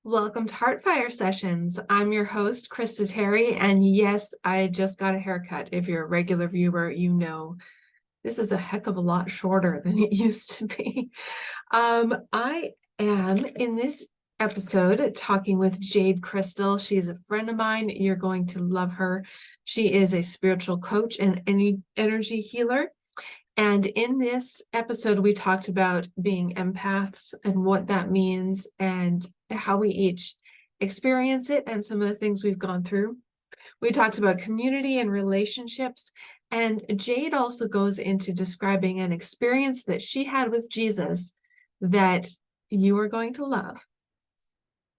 Welcome to Heartfire Sessions. I'm your host, Krista Terry, and yes, I just got a haircut. If you're a regular viewer, you know this is a heck of a lot shorter than it used to be. I am in this episode talking with Jayde Crystal. She's a friend of mine. You're going to love her. She is a spiritual coach and energy healer. And in this episode, we talked about being empaths and what that means and how we each experience it and some of the things we've gone through. We talked about community and relationships. And Jayde also goes into describing an experience that she had with Jesus that you are going to love.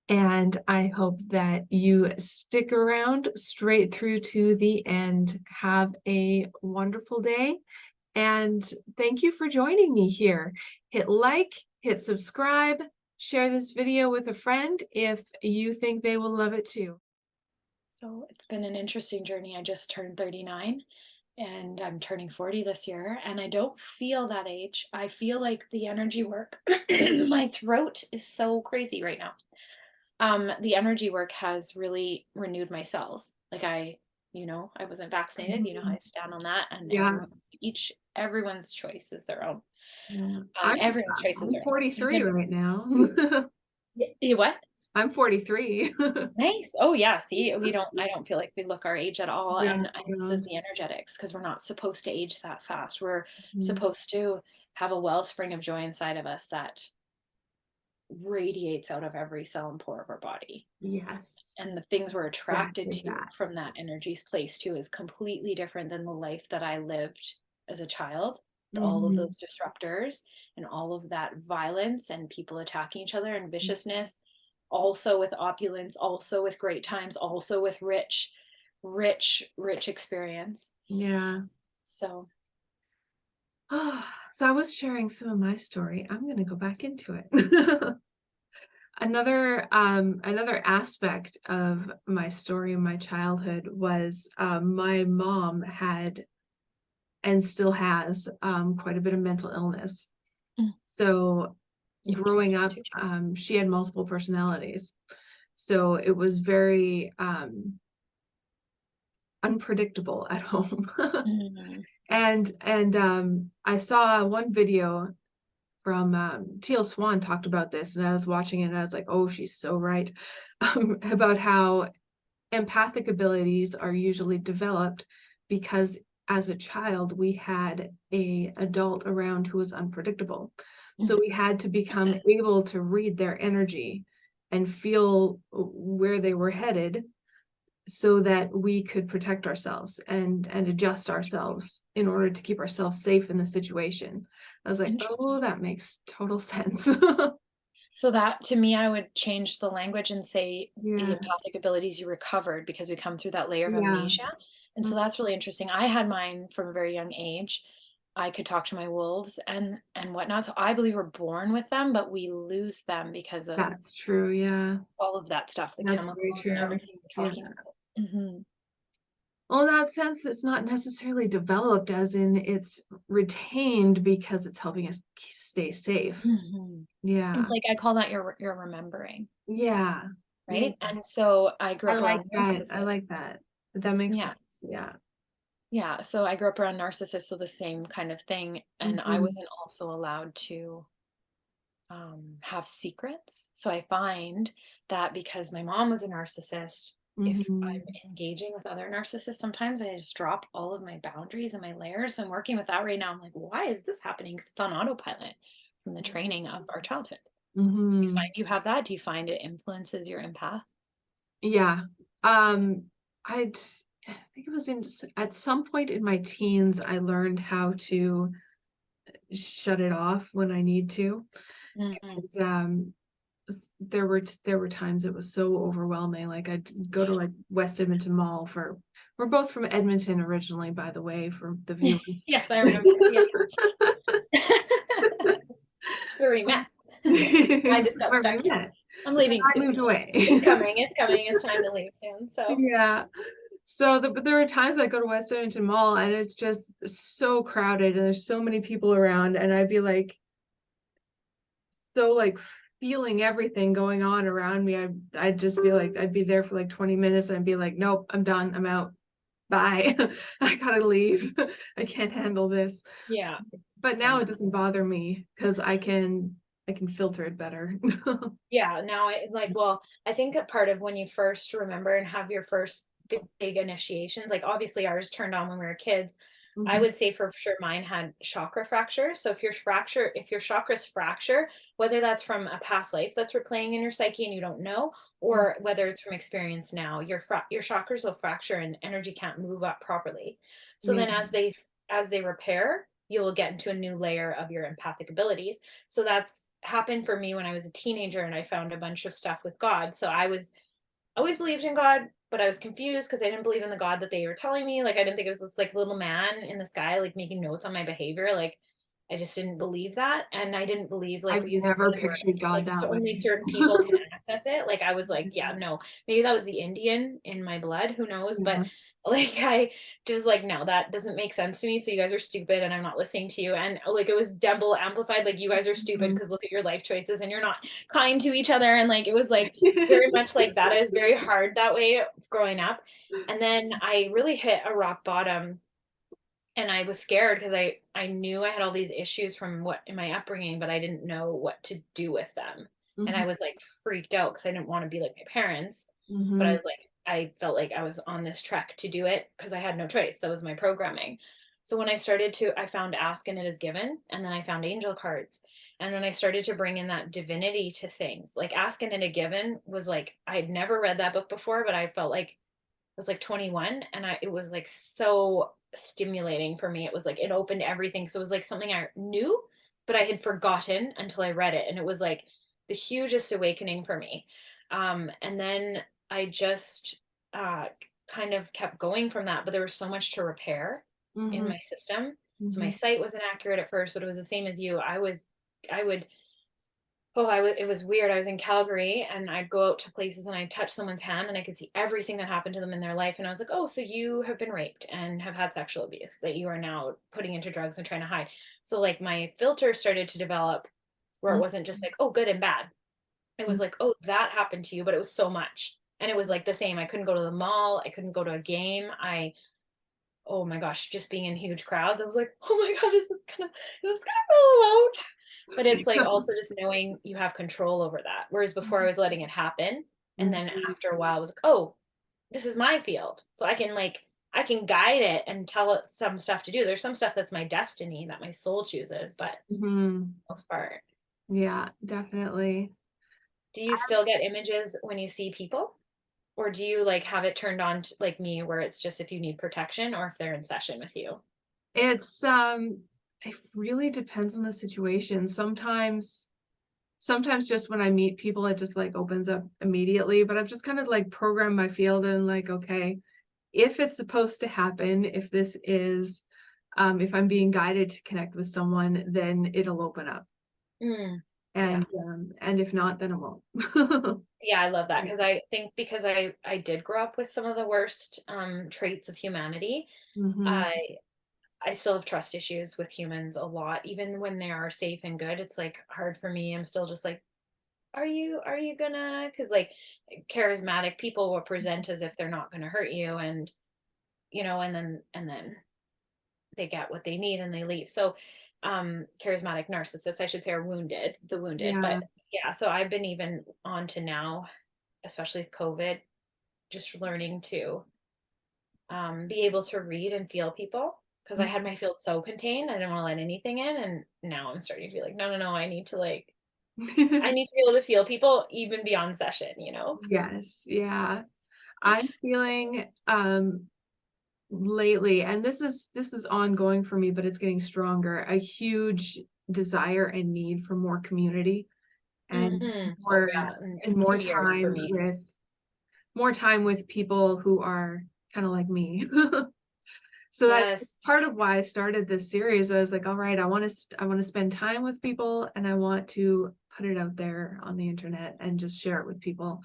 And I hope that you stick around straight through to the end. Have a wonderful day. And thank you for joining me here. Hit like, hit subscribe, share this video with a friend if you think they will love it too. So it's been an interesting journey. I just turned 39 and I'm turning 40 this year, and I don't feel that age. I feel like the energy work, my throat is so crazy right now. The energy work has really renewed my cells. Like I wasn't vaccinated, you know how I stand on that, and Yeah. everyone's choice is their own. Yeah. I'm, Everyone's choice is I'm their own. 43 right now. What? I'm 43. Nice. Oh yeah. See, I don't feel like we look our age at all. Yeah, And I think this is the energetics, because we're not supposed to age that fast. We're Mhm. supposed to have a wellspring of joy inside of us that radiates out of every cell and pore of our body. Yes, And the things we're attracted exactly to that. from that energy's place too is completely different than the life that I lived as a child, with all of Mhm. those disruptors and all of that violence and people attacking each other and viciousness, also with opulence, also with great times, also with rich experience. Yeah. So So I was sharing some of my story. I'm going to go back into it. Another aspect of my story in my childhood was my mom had and still has quite a bit of mental illness. mm, So yeah, growing up, too. she had multiple personalities. So it was very unpredictable at home. Mm, And I saw one video from Teal Swan talked about this, and I was watching it and I was like, oh, she's so right. About how empathic abilities are usually developed because as a child we had a adult around who was unpredictable, so mm, we had to become able to read their energy and feel where they were headed so that we could protect ourselves and adjust ourselves in order to keep ourselves safe in the situation. I was like, oh, interesting. that makes total sense. So that, to me, I would change the language and say the Yeah, empathic abilities you recovered because we come through that layer of yeah. amnesia. And so that's really interesting. I had mine from a very young age. I could talk to my wolves and whatnot. So I believe we're born with them, but we lose them because of That's true. Yeah, all of that stuff, the that's very chemicals and true. everything we're Yeah. talking about. Hmm. Well, in that sense, it's not necessarily developed, as in it's retained because it's helping us stay safe. Hmm. It's Yeah. like I call that your remembering, Yeah. Yeah. right? And so I grew I up like around that. I narcissists. like that. That makes Yeah. sense. Yeah. Yeah, so I grew up around narcissists, so the same kind of thing, and I Mhm. wasn't also allowed to have secrets. So I find that because my mom was a narcissist, if Mhm. I'm engaging with other narcissists, sometimes I just drop all of my boundaries and my layers. So I'm working with that right now. I'm like, why is this happening? Because it's on autopilot from the training of our childhood. Do you find Mhm. you have that? Do you find it influences your empath? Yeah. Um, I'd I think it was at some point in my teens, I learned how to shut it off when I need to. Mhm. And there were times it was so overwhelming. Like I'd go to like West Edmonton Mall for we're both from Edmonton originally, by the way, for the viewers. Yes, I remember. Yeah. That's where we met. I just That's got where stuck we here. met. I'm And then leaving I soon. moved away. It's coming. It's coming. It's time to leave soon. So, Yeah. So but there are times I go to West Edmonton Mall and it's just so crowded and there's so many people around and I'd be like so like feeling everything going on around me, I'd just be like, I'd be there for like 20 minutes and I'd be like, nope, I'm done, I'm out, bye. I gotta leave. I can't handle this. Yeah. But And now it that's doesn't bother me because I can filter it better. yeah, now I like, well, I think a part of when you first remember and have your first big initiations, like obviously ours turned on when we were kids. I Mhm. would say for sure mine had chakra fractures. So if your chakras fracture, whether that's from a past life that's replaying in your psyche and you don't know, Mm. or whether it's from experience now, your chakras will fracture and energy can't move up properly. So Yeah. then as they repair, you will get into a new layer of your empathic abilities. So that's happened for me when I was a teenager and I found a bunch of stuff with God. So I was always believed in God, but I was confused because I didn't believe in the God that they were telling me. Like I didn't think it was this like little man in the sky, like making notes on my behavior. Like I just didn't believe that. And I didn't believe like I've what you never said where pictured God like that so way. only certain people can access it. Like I was like, yeah, no, maybe that was the Indian in my blood, who knows? But Yeah. like I just like, no, that doesn't make sense to me. So you guys are stupid and I'm not listening to you. And like it was double amplified, like you guys are stupid Mhm. because look at your life choices and you're not kind to each other. And like it was like very much like that. I was very hard that way growing up. And then I really hit a rock bottom and I was scared because I knew I had all these issues from what in my upbringing, but I didn't know what to do with them. And I Mhm. was like freaked out because I didn't want to be like my parents, but I Mhm. was like I felt like I was on this trek to do it because I had no choice. That was my programming. So when I found ask and it is given, and then I found angel cards. And when I started to bring in that divinity to things, like ask and it is given was like I'd never read that book before, but I felt like was like 21 and it was like so stimulating for me. It was like it opened everything. So it was like something I knew, but I had forgotten until I read it. And it was like the hugest awakening for me. And then I just uh, kind of kept going from that, but there was so much to repair in Mhm. my system. So my Mhm. sight was inaccurate at first, but it was the same as you. I would it was weird. I was in Calgary and I'd go out to places and I'd touch someone's hand and I could see everything that happened to them in their life. And I was like, oh, so you have been raped and have had sexual abuse that you are now putting into drugs and trying to hide. So like my filter started to develop where it Mhm. wasn't just like, oh, good and bad. It was like, oh, that happened to you, but it was so much. And it was like the same. I couldn't go to the mall. I couldn't go to a game. Oh my gosh, just being in huge crowds, I was like, oh my God, is this gonna go out? But it's like also just knowing you have control over that. Whereas before I was letting it happen. And then Mhm. after a while I was like, oh, this is my field. So I can guide it and tell it some stuff to do. There's some stuff that's my destiny that my soul chooses, but Mhm. for the most part. Yeah, definitely. Do you still get images when you see people? Or do you like have it turned on like me where it's just if you need protection or if they're in session with you? It's it really depends on the situation. Sometimes just when I meet people, it just like opens up immediately, but I've just kind of like programmed my field and like, okay, if it's supposed to happen, if this is if I'm being guided to connect with someone, then it'll open up. Mm, yeah. And if not, then it won't. Yeah, I love that because I think because I did grow up with some of the worst traits of humanity. Mhm. I still have trust issues with humans a lot, even when they are safe and good. It's like hard for me. I'm still just like, are you gonna? Because like charismatic people will present as if they're not gonna hurt you, and and then they get what they need and they leave. So charismatic narcissists, I should say, are the wounded. Yeah. But yeah, so I've been even on to now, especially with COVID, just learning to be able to read and feel people because I had my field so contained. I didn't want to let anything in. And now I'm starting to be like, no, no, no, I need to be able to feel people even beyond session. Yes, yeah. I'm feeling lately, and this is ongoing for me, but it's getting stronger, a huge desire and need for more community and Oh, more yeah. And and 2 years for me. more time with people who are kind of like me. So that's Yes. part of why I started this series. I was like, all right, I want to spend time with people and I want to put it out there on the internet and just share it with people.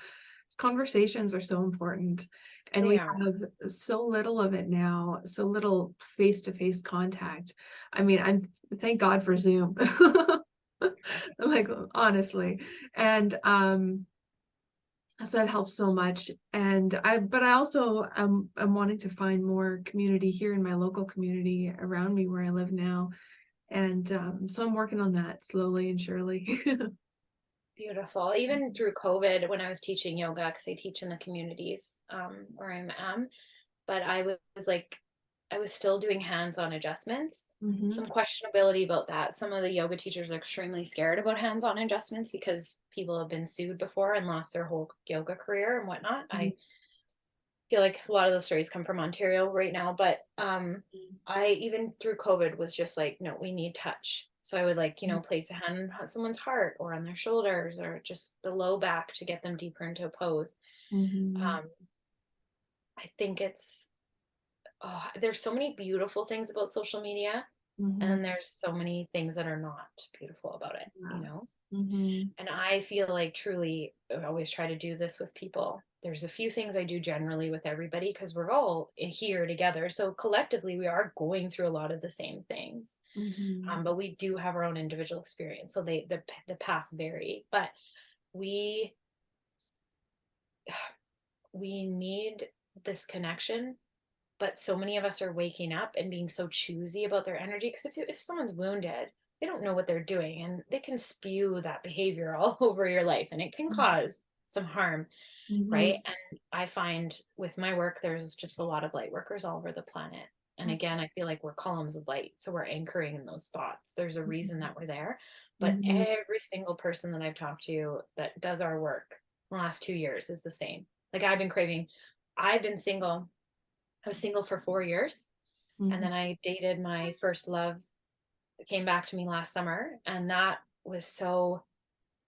Conversations are so important and They we are. have so little of it now, so little face-to-face contact. I mean, I'm thank God for Zoom. I'm like, honestly. And so that helps so much. And but I also I'm wanting to find more community here in my local community around me where I live now. And so I'm working on that slowly and surely. Beautiful. Even through COVID, when I was teaching yoga, because I teach in the communities where I am, but was like, I was still doing hands-on adjustments. Hmm. Some questionability about that. Some of the yoga teachers are extremely scared about hands-on adjustments because people have been sued before and lost their whole yoga career and whatnot. I feel like a lot of those stories come from Ontario right now, but I even through COVID was just like, no, we need touch. So I would like, place a hand on someone's heart or on their shoulders or just the low back to get them deeper into a pose. Hmm. Um, I think there's so many beautiful things about social media, Hmm. and there's so many things that are not beautiful about it, Yeah. Hmm. And I feel like truly, I always try to do this with people. There's a few things I do generally with everybody because we're all here together. So collectively, we are going through a lot of the same things, Hmm. but we do have our own individual experience. So the paths vary, but we we need this connection. But so many of us are waking up and being so choosy about their energy because if someone's wounded, they don't know what they're doing and they can spew that behavior all over your life and it can cause some harm, right? Hmm. And I find with my work, there's just a lot of light workers all over the planet. And again, I feel like we're columns of light. So we're anchoring in those spots. There's a reason that we're there. But Hmm. every single person that I've talked to that does our work in the last 2 years is the same. Like I've been single. I was single for 4 years. And Hmm. then I dated my first love that came back to me last summer. And that was so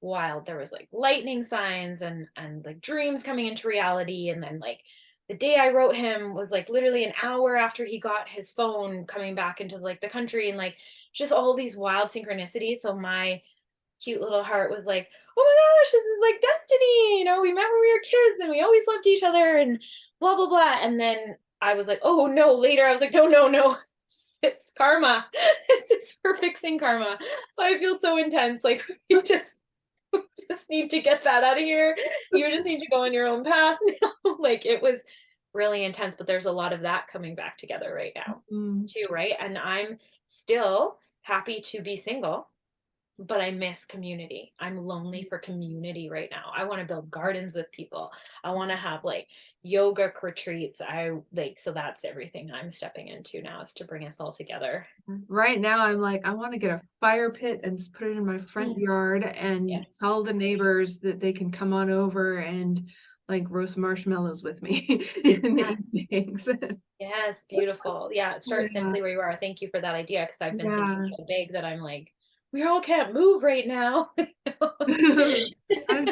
wild. There was like lightning signs and like dreams coming into reality. And then like the day I wrote him was like literally an hour after he got his phone coming back into like the country and like just all these wild synchronicities. So my cute little heart was like, oh my gosh, this is like destiny. We met when we were kids and we always loved each other and blah, blah, blah. And then I was like, oh no, later I was like, no, no, no. It's karma. This is for fixing karma. So I feel so intense. Like we just need to get that out of here. You just need to go on your own path now. Like it was really intense, but there's a lot of that coming back together right now Hmm. too, right? And I'm still happy to be single, but I miss community. I'm lonely for community right now. I want to build gardens with people. I want to have like yoga retreats. So that's everything I'm stepping into now is to bring us all together. Right now, I'm like, I want to get a fire pit and put it in my front Mm, yard and yes. tell the neighbors that they can come on over and like roast marshmallows with me in the Yes. evenings. Yes. Beautiful. Yeah. Start Yeah, simply where you are. Thank you for that idea. Cause I've been thinking yeah. so big that I'm like, we all can't move right now.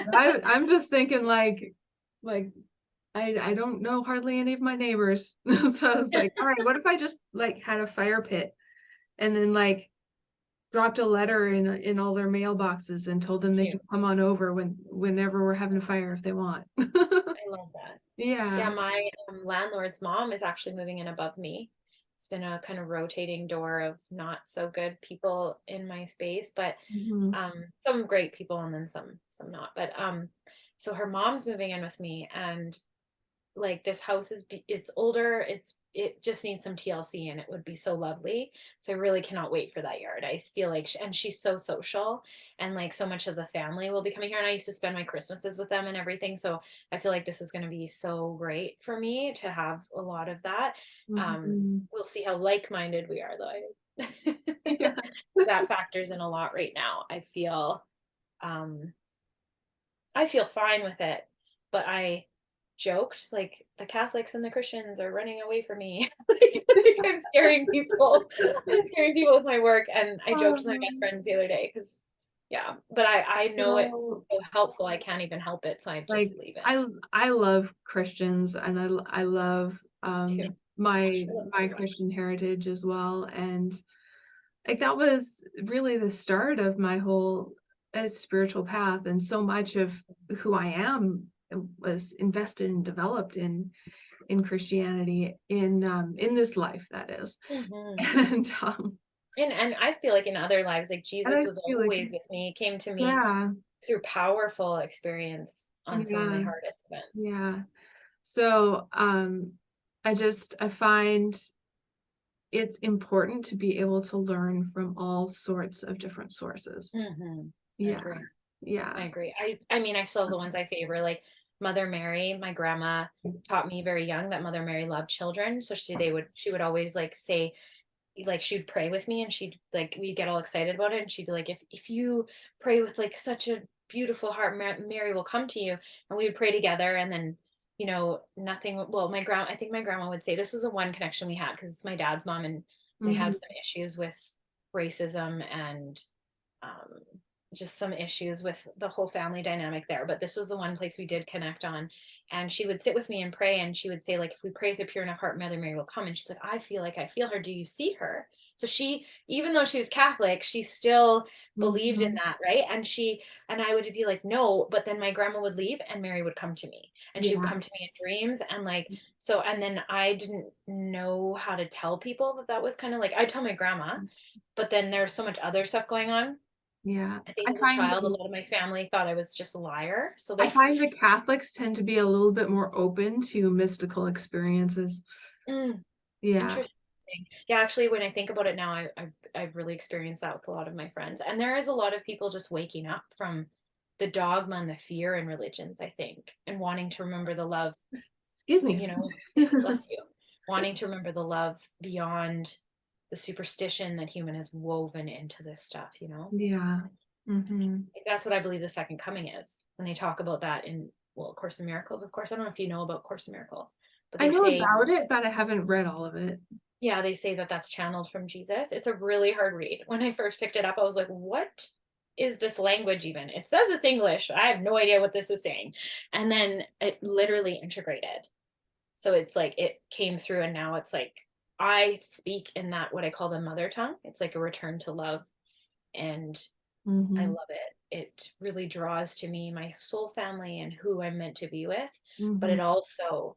I'm just thinking like I don't know hardly any of my neighbors. So I was like, all right, what if I just like had a fire pit and then like dropped a letter in all their mailboxes and told them they Cute. could come on over whenever we're having a fire if they want. I love that. Yeah, Yeah. my landlord's mom is actually moving in above me. It's been a kind of rotating door of not so good people in my space, but Mhm. some great people and then some not. But so her mom's moving in with me, and like this house it's older, it just needs some TLC and it would be so lovely. So I really cannot wait for that yard. I feel like and she's so social and like so much of the family will be coming here and I used to spend my Christmases with them and everything. So I feel like this is going to be so great for me to have a lot of that. Mhm. We'll see how like-minded we are though. Yeah. That factors in a lot right now. Um I feel fine with it, but I joked like the Catholics and the Christians are running away from me. Like I'm scaring people. I'm scaring people with my work. And I joked with my best Um, friends the other day because yeah, but I know it's so so helpful. I can't even help it. So I like just leave it I love Christians and I love too. my Gosh, I love my everyone. Christian heritage as well. And like that was really the start of my whole spiritual path, and so much of who I am was invested and developed in Christianity in this life, that is. Mhm. And And I feel like in other lives, like And Jesus I was feel like, always with me, came to me yeah, through powerful experience on some of my yeah, hardest events. yeah. So, I find it's important to be able to learn from all sorts of different sources. I Yeah, agree. I yeah. agree. I mean, I still have the ones I favor, like Mother Mary. My grandma taught me very young that Mother Mary loved children. So she would always like say, like she'd pray with me and she'd like we'd get all excited about it and she'd be like, if you pray with like such a beautiful heart, Mary will come to you. And we would pray together and then nothing. Well, I think my grandma would say this was the one connection we had because it's my dad's mom and we had Mhm, some issues with racism and um, just some issues with the whole family dynamic there. But this was the one place we did connect on. And she would sit with me and pray. And she would say, like, if we pray with a pure enough heart, Mother Mary will come. And she's like, I feel like I feel her. Do you see her? So she, even though she was Catholic, she still believed in mhm. that, right? And I would be like, no. But then my grandma would leave and Mary would come to me. And she would Yeah, come to me in dreams. And like, so, and then I didn't know how to tell people that was kind of like, I tell my grandma, but then there's so much other stuff going on. yeah. I think as a child, a lot of my family thought I was just a liar. So I they, find the Catholics tend to be a little bit more open to mystical experiences. mm, Yeah. interesting. Yeah, actually, when I think about it now, I've really experienced that with a lot of my friends. And there is a lot of people just waking up from the dogma and the fear in religions, I think, and wanting to remember the love, Excuse me. you know, bless you, wanting to remember the love beyond the superstition that human has woven into this stuff. Yeah. Mhm. That's what I believe the second coming is when they talk about that in, well, Course in Miracles, of course. I don't know if you know about Course in Miracles, but I they know say, about it, but I haven't read all of it. yeah, they say that that's channeled from Jesus. It's a really hard read. When I first picked it up, I was like, what is this language even? It says it's English. I have no idea what this is saying. And then it literally integrated. So it's like it came through, and now it's like I speak in that what I call the mother tongue. It's like a return to love. And I Mhm. love it. It really draws to me my soul family and who I'm meant to be with. But Mhm. it also,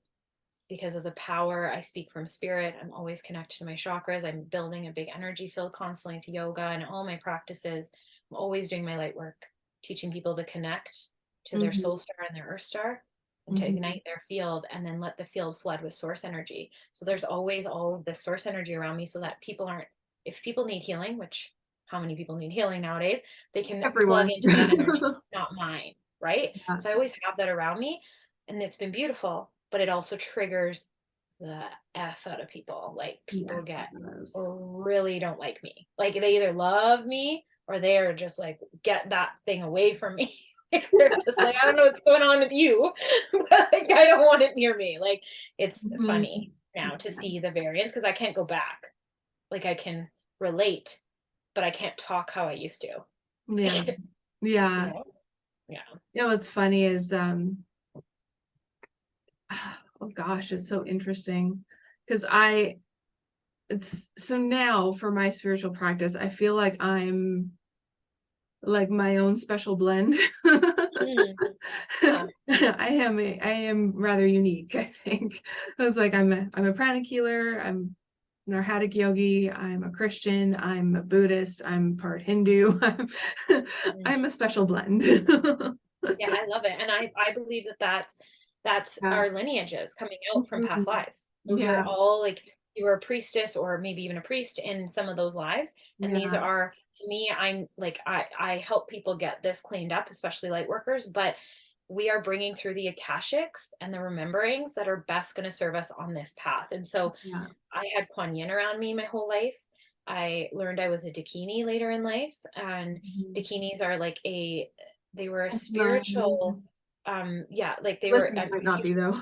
because of the power, I speak from spirit. I'm always connected to my chakras. I'm building a big energy field constantly with yoga and all my practices. I'm always doing my light work, teaching people to connect to their Mhm. soul star and their earth star and to Mhm. ignite their field and then let the field flood with source energy. So there's always all of this source energy around me so that people aren't, if people need healing, which how many people need healing nowadays, they can plug Everyone. into that energy, not mine. Right. Yeah. So I always have that around me and it's been beautiful, but it also triggers the F out of people. Like people Yes, get it does. or really don't like me. Like they either love me or they're just like, get that thing away from me. Like they're just like, I don't know what's going on with you, but like I don't want it near me. Like it's Mhm. funny now to Yeah. see the variance because I can't go back. Like I can relate, but I can't talk how I used to. Yeah. you Yeah. know? Yeah. What's funny is oh gosh, it's so interesting because it's so now for my spiritual practice, I feel like I'm like my own special blend. Mm, yeah. I am rather unique, I think. I was like, I'm a pranic healer, I'm an Arhatic yogi, I'm a Christian, I'm a Buddhist, I'm part Hindu. Mm. I'm a special blend. Yeah, I love it. And I believe that that's Yeah. our lineages coming out from past Mhm. lives. Those are Yeah. all like you were a priestess or maybe even a priest in some of those lives. And these Yeah. are to me, I'm like I help people get this cleaned up, especially light workers, but we are bringing through the akashics and the rememberings that are best going to serve us on this path. And so Yeah. I had Kuan Yin around me my whole life. I learned I was a Dakini later in life, and Mhm. Dakinis are like they were a I'm familiar. spiritual, yeah, like they were. Listeners might not be though.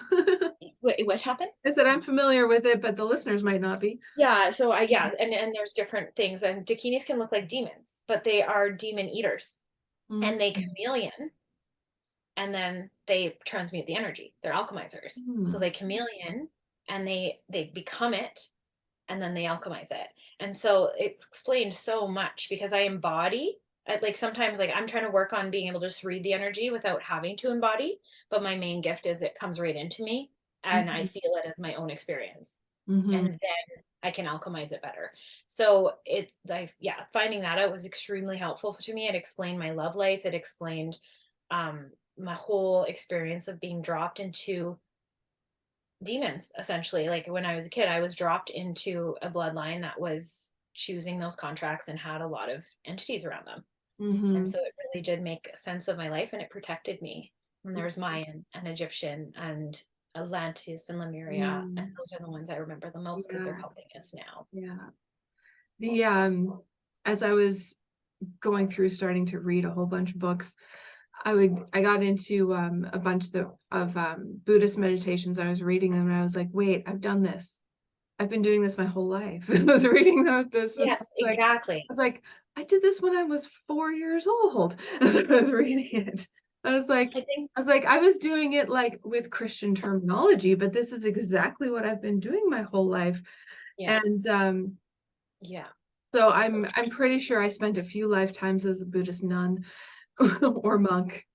What happened? I said I'm familiar with it, but the listeners might not be. Yeah, so yeah, and there's different things, and Dakinis can look like demons, but they are demon eaters, and they Mhm. chameleon, and then they transmute the energy. They're alchemizers, so Mhm. they chameleon, and they become it, and then they alchemize it. And so it explained so much because I embody. Like sometimes like I'm trying to work on being able to just read the energy without having to embody, but my main gift is it comes right into me and I Mhm. feel it as my own experience. And Mhm. then I can alchemize it better. So yeah, finding that out was extremely helpful to me. It explained my love life. It explained um, my whole experience of being dropped into demons, essentially. Like when I was a kid, I was dropped into a bloodline that was choosing those contracts and had a lot of entities around them. And Mm-hmm. so it really did make sense of my life and it protected me. And there's Mayan and Egyptian and Atlantis and Lemuria. And Mm, those are the ones I remember the most because they're yeah, helping us now. yeah. The as I was going through starting to read a whole bunch of books, I got into a bunch of Buddhist meditations. I was reading them and I was like, wait, I've done this. I've been doing this my whole life. I was reading this and Yes, exactly. I was like, I did this when I was 4 years old as I was reading it. I was like, I think, I was doing it like with Christian terminology, but this is exactly what I've been doing my whole life. yeah, And yeah. so So I'm pretty sure I spent a few lifetimes as a Buddhist nun or monk.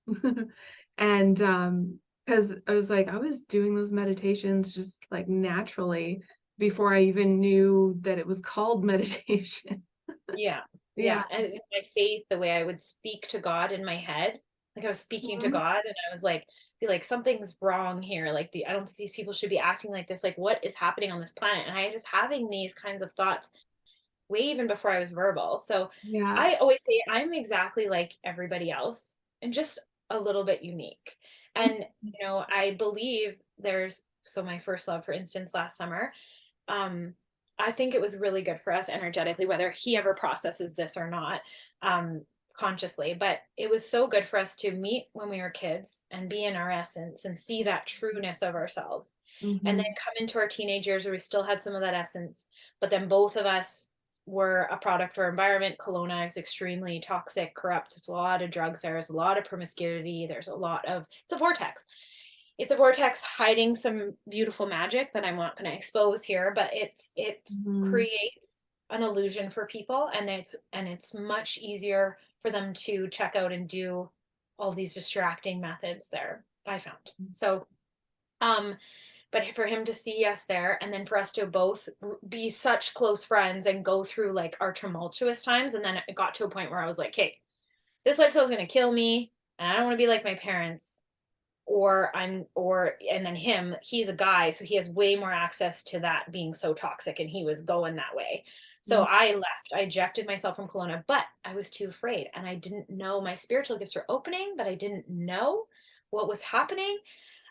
And because I was like, I was doing those meditations just like naturally before I even knew that it was called meditation. yeah, Yeah. yeah. And my faith, the way I would speak to God in my head, like I was speaking to Mhm. God and I was like, be like, something's wrong here. Like I don't think these people should be acting like this. Like what is happening on this planet? And I was having these kinds of thoughts way even before I was verbal. So Yeah. I always say I'm exactly like everybody else and just a little bit unique. And, I believe so my first love, for instance, last summer, um, I think it was really good for us energetically, whether he ever processes this or not, consciously. But it was so good for us to meet when we were kids and be in our essence and see that trueness of ourselves. And then Mhm. come into our teenage years where we still had some of that essence, but then both of us were a product of our environment. Kelowna is extremely toxic, corrupt. There's a lot of drugs there. There's a lot of promiscuity. It's a vortex. It's a vortex hiding some beautiful magic that I'm not going to expose here, but it Mhm. creates an illusion for people, and it's much easier for them to check out and do all these distracting methods there, I found. So, um, but for him to see us there and then for us to both be such close friends and go through like our tumultuous times, and then it got to a point where I was like, hey, this lifestyle is going to kill me and I don't want to be like my parents, and then he's a guy, so he has way more access to that being so toxic, and he was going that way. So Mhm. I left. I ejected myself from Kelowna, but I was too afraid, and I didn't know my spiritual gifts were opening, but I didn't know what was happening.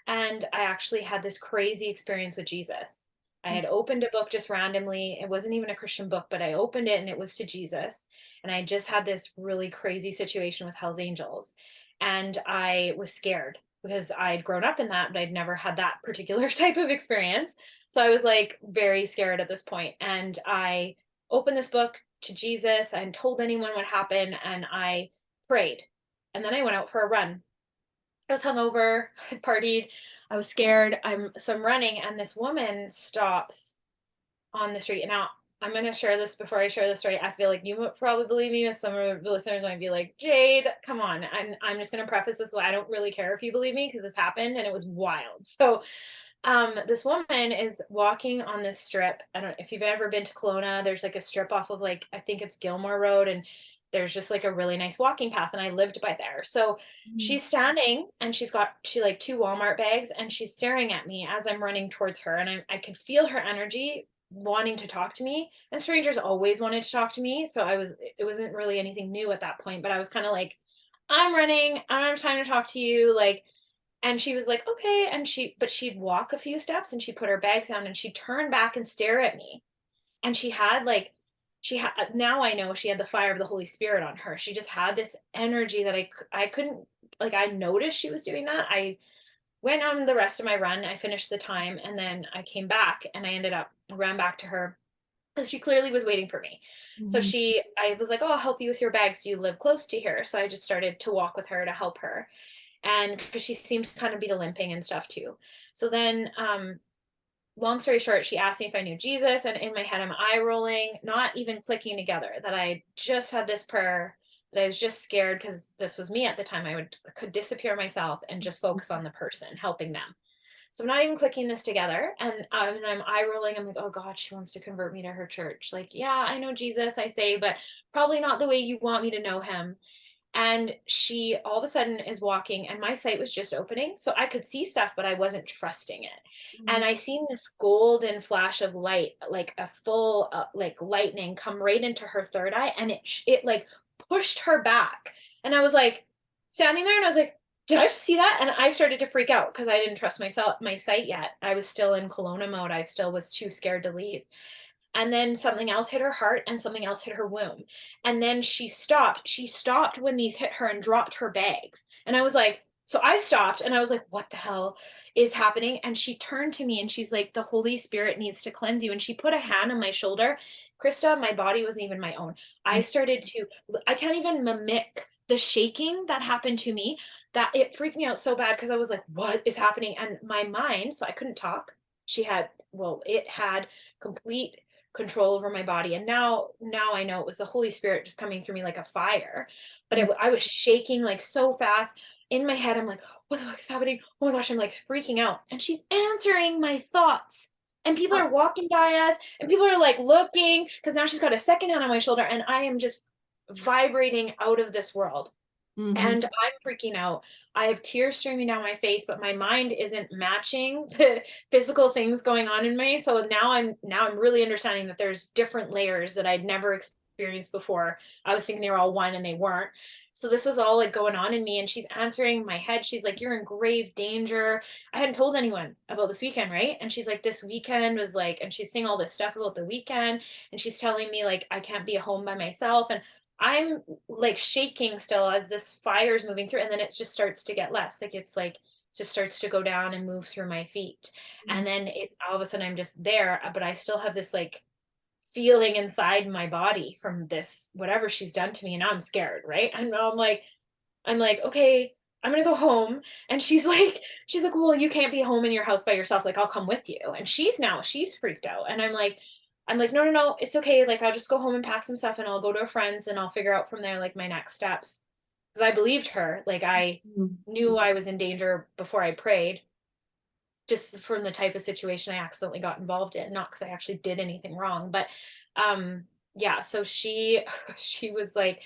And I actually had this crazy experience with Jesus. I had opened a book just randomly. It wasn't even a Christian book, but I opened it and it was to Jesus. And I just had this really crazy situation with Hell's Angels. And I was scared because I'd grown up in that, but I'd never had that particular type of experience. So I was like very scared at this point. And I opened this book to Jesus and told anyone what happened. And I prayed. And then I went out for a run. I was hungover, had partied, I was scared. I'm running and this woman stops on the street. Now I'm gonna share this before I share the story. I feel like you would probably believe me, but some of the listeners might be like, Jade, come on. I'm just gonna preface this with I don't really care if you believe me because this happened and it was wild. So this woman is walking on this strip. I don't know if you've ever been to Kelowna. There's like a strip off of like I think it's Gilmore Road, and there's just like a really nice walking path. And I lived by there. So Mhm. she's standing and she like two Walmart bags, and she's staring at me as I'm running towards her. And I could feel her energy wanting to talk to me. And strangers always wanted to talk to me. So it wasn't really anything new at that point, but I was kind of like, I'm running. I don't have time to talk to you. Like, and she was like, okay. But she'd walk a few steps and she'd put her bags down and she'd turn back and stare at me. And now I know she had the fire of the Holy Spirit on her. She just had this energy that I couldn't, like, I noticed she was doing that. I went on the rest of my run. I finished the time and then I came back and I ran back to her because she clearly was waiting for me. So Mhm. I was like, oh, I'll help you with your bags. Do you live close to here? So I just started to walk with her to help her, and because she seemed to kind of be the limping and stuff too. So then, long story short, she asked me if I knew Jesus, and in my head, I'm eye rolling, not even clicking together that I just had this prayer, that I was just scared because this was me at the time. Could disappear myself and just focus on the person, helping them. So I'm not even clicking this together. And I'm eye rolling. I'm like, oh God, she wants to convert me to her church. Like, yeah, I know Jesus, I say, but probably not the way you want me to know him. And she all of a sudden is walking, and my sight was just opening. So I could see stuff, but I wasn't trusting it. And I seen this golden flash of light, like a full, like lightning come right into her third eye. And it like pushed her back. And I was like standing there and I was like, did I just see that? And I started to freak out because I didn't trust myself, my sight yet. I was still in Kelowna mode. I still was too scared to leave. And then something else hit her heart and something else hit her womb. And then she stopped. She stopped when these hit her and dropped her bags. And I was like, so I stopped and I was like, what the hell is happening? And she turned to me and she's like, the Holy Spirit needs to cleanse you. And she put a hand on my shoulder. Krista, my body wasn't even my own. I can't even mimic the shaking that happened to me, that it freaked me out so bad because I was like, what is happening? And my mind, so I couldn't talk. It had complete control over my body. And now I know it was the Holy Spirit just coming through me like a fire. But I was shaking like so fast. In my head, I'm like, what the fuck is happening? Oh my gosh, I'm like freaking out. And she's answering my thoughts. And people are walking by us, and people are like looking, because now she's got a second hand on my shoulder, and I am just vibrating out of this world. And I'm freaking out. I have tears streaming down my face, but my mind isn't matching the physical things going on in me. So now I'm really understanding that there's different layers that I'd never experienced before. I was thinking they were all one and they weren't. So this was all like going on in me, and she's answering my head. She's like, you're in grave danger. I hadn't told anyone about this weekend, right? And she's like, this weekend was like, and she's saying all this stuff about the weekend, and she's telling me like I can't be at home by myself. And I'm like shaking still as this fire is moving through, and then it just starts to get less. Like it just starts to go down and move through my feet. And then all of a sudden I'm just there, but I still have this like feeling inside my body from this, whatever she's done to me. And now I'm scared, right? And now I'm like, okay, I'm gonna go home. And she's like, well, you can't be home in your house by yourself. Like, I'll come with you. And she's freaked out. And I'm like, no, no, no, it's okay. Like, I'll just go home and pack some stuff and I'll go to a friend's and I'll figure out from there, like, my next steps. Because I believed her. Like, I knew I was in danger before I prayed, just from the type of situation I accidentally got involved in, not because I actually did anything wrong. But yeah, so she was like,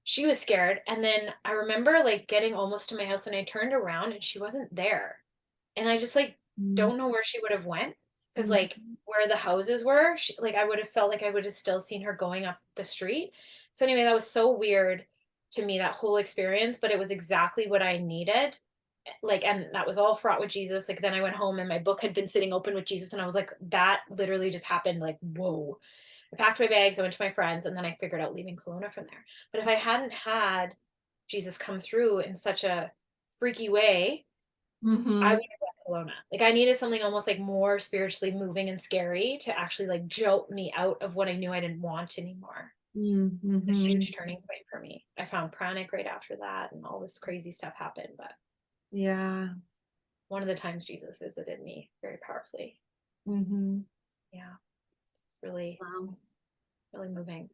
she was scared. And then I remember like getting almost to my house and I turned around and she wasn't there. And I just like don't know where she would have went, because like where the houses were, like I would have felt like I would have still seen her going up the street. So anyway, that was so weird to me, that whole experience, but it was exactly what I needed. Like, and that was all fraught with Jesus. Like, then I went home and my book had been sitting open with Jesus, and I was like, that literally just happened. Like, whoa. I packed my bags, I went to my friends, and then I figured out leaving Kelowna from there. But if I hadn't had Jesus come through in such a freaky way, I would have left Kelowna. Like, I needed something almost like more spiritually moving and scary to actually like jolt me out of what I knew I didn't want anymore. It's a huge turning point for me. I found pranic right after that, and all this crazy stuff happened. But Yeah. one of the times Jesus visited me very powerfully. Yeah, it's really, Wow. really moving.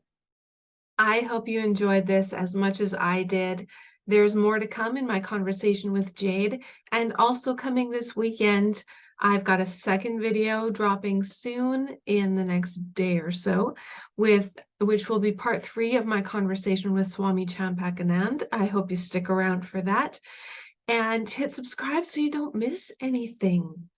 I hope you enjoyed this as much as I did. There's more to come in my conversation with Jayde, and also coming this weekend, I've got a second video dropping soon in the next day or so, which will be part 3 of my conversation with Swami Champakanand. I hope you stick around for that, and hit subscribe so you don't miss anything.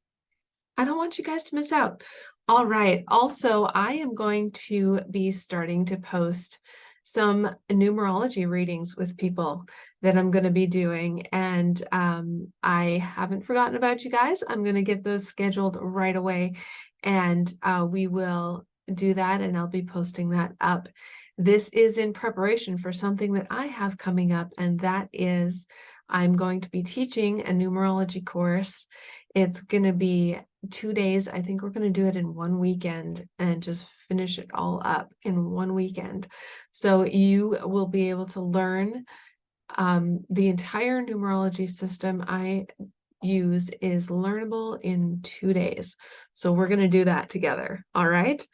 I don't want you guys to miss out. All right. Also, I am going to be starting to post some numerology readings with people that I'm going to be doing. And I haven't forgotten about you guys. I'm going to get those scheduled right away. And we will do that, and I'll be posting that up. This is in preparation for something that I have coming up, and that is I'm going to be teaching a numerology course. It's going to be 2 days. I think we're going to do it in one weekend and just finish it all up in one weekend. So you will be able to learn the entire numerology system I use is learnable in 2 days. So we're going to do that together. All right.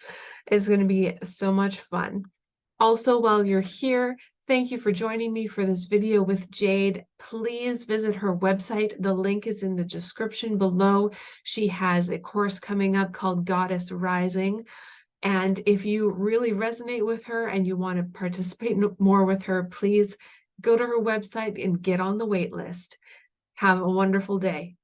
It's going to be so much fun. Also, while you're here, Thank you for joining me for this video with Jayde. Please visit her website. The link is in the description below. She has a course coming up called Goddess Rising. And if you really resonate with her and you want to participate more with her, please go to her website and get on the wait list. Have a wonderful day.